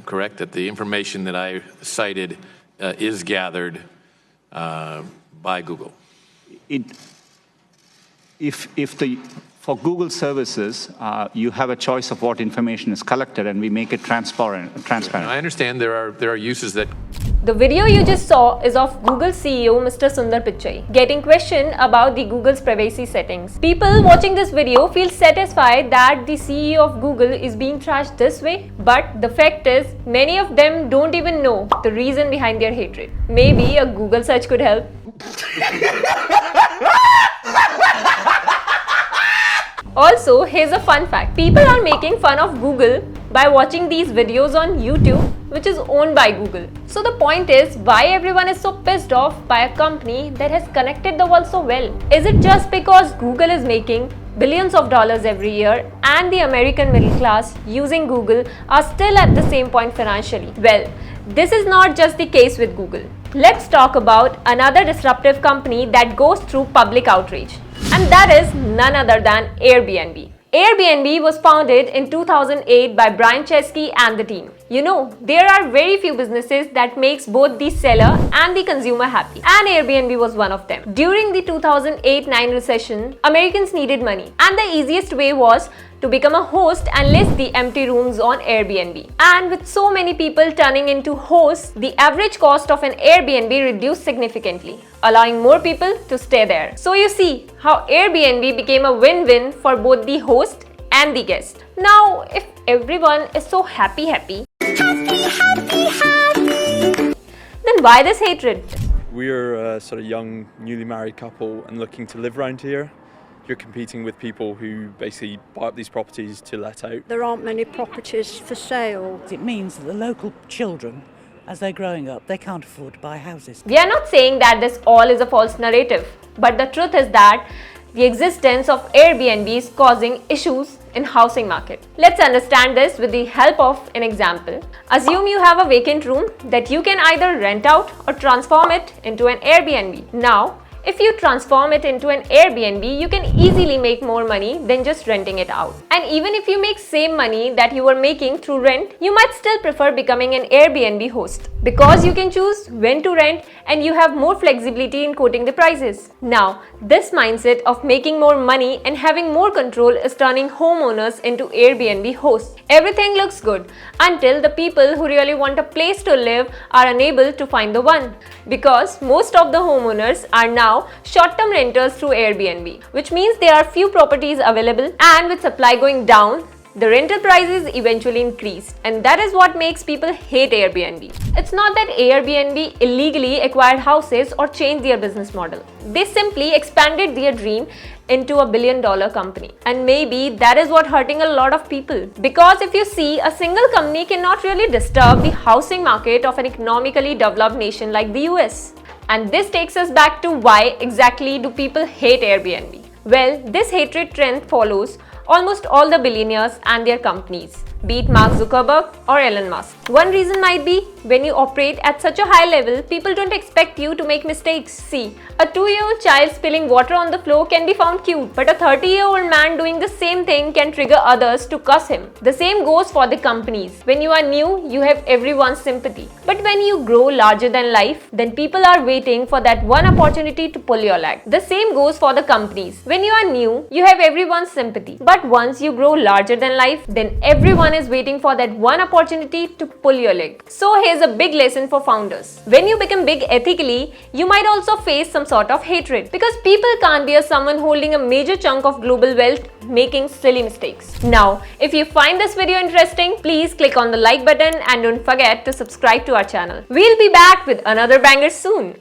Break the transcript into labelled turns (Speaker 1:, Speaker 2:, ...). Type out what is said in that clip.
Speaker 1: correct? That the information that I cited is gathered by Google.
Speaker 2: For Google services, you have a choice of what information is collected, and we make it transparent.
Speaker 1: I understand there are uses that.
Speaker 3: The video you just saw is of Google CEO Mr. Sundar Pichai getting questioned about the Google's privacy settings. People watching this video feel satisfied that the CEO of Google is being trashed this way, but the fact is many of them don't even know the reason behind their hatred. Maybe a Google search could help. Also, here's a fun fact. People are making fun of Google by watching these videos on YouTube, which is owned by Google. So the point is, why everyone is so pissed off by a company that has connected the world so well? Is it just because Google is making billions of dollars every year and the American middle class using Google are still at the same point financially? Well, this is not just the case with Google. Let's talk about another disruptive company that goes through public outrage. And that is none other than Airbnb. Airbnb was founded in 2008 by Brian Chesky and the team. You know, there are very few businesses that makes both the seller and the consumer happy, and Airbnb was one of them. During the 2008-9 recession, Americans needed money, and the easiest way was to become a host and list the empty rooms on Airbnb. And with so many people turning into hosts, the average cost of an Airbnb reduced significantly, allowing more people to stay there. So you see how Airbnb became a win-win for both the host and the guest. Now, if everyone is so happy, then why this hatred?
Speaker 4: We're a sort of young, newly married couple and looking to live around here. You're competing with people who basically buy up these properties to let out.
Speaker 5: There aren't many properties for sale.
Speaker 6: It means that the local children, as they're growing up, they can't afford to buy houses.
Speaker 3: We are not saying that this all is a false narrative, but the truth is that the existence of Airbnb is causing issues in housing market. Let's understand this with the help of an example. Assume you have a vacant room that you can either rent out or transform it into an Airbnb. Now, if you transform it into an Airbnb, you can easily make more money than just renting it out. And even if you make same money that you were making through rent, you might still prefer becoming an Airbnb host because you can choose when to rent and you have more flexibility in quoting the prices. Now, this mindset of making more money and having more control is turning homeowners into Airbnb hosts. Everything looks good until the people who really want a place to live are unable to find the one, because most of the homeowners are now short-term renters through Airbnb, which means there are few properties available, and with supply going down, the rental prices eventually increased, and that is what makes people hate Airbnb. It's not that Airbnb illegally acquired houses or changed their business model. They simply expanded their dream into $1 billion company. And maybe that is what hurting a lot of people. Because if you see, a single company cannot really disturb the housing market of an economically developed nation like the US. And this takes us back to why exactly do people hate Airbnb? Well, this hatred trend follows almost all the billionaires and their companies, be it Mark Zuckerberg or Elon Musk. One reason might be, when you operate at such a high level, people don't expect you to make mistakes. See, a 2-year-old child spilling water on the floor can be found cute, but a 30-year-old man doing the same thing can trigger others to cuss him. The same goes for the companies. When you are new, you have everyone's sympathy. But when you grow larger than life, then people are waiting for that one opportunity to pull your leg. The same goes for the companies. When you are new, you have everyone's sympathy. But once you grow larger than life, then everyone is waiting for that one opportunity to pull your leg. So here's a big lesson for founders. When you become big ethically, you might also face some sort of hatred, because people can't bear someone holding a major chunk of global wealth making silly mistakes. Now, if you find this video interesting, please click on the like button and don't forget to subscribe to our channel. We'll be back with another banger soon.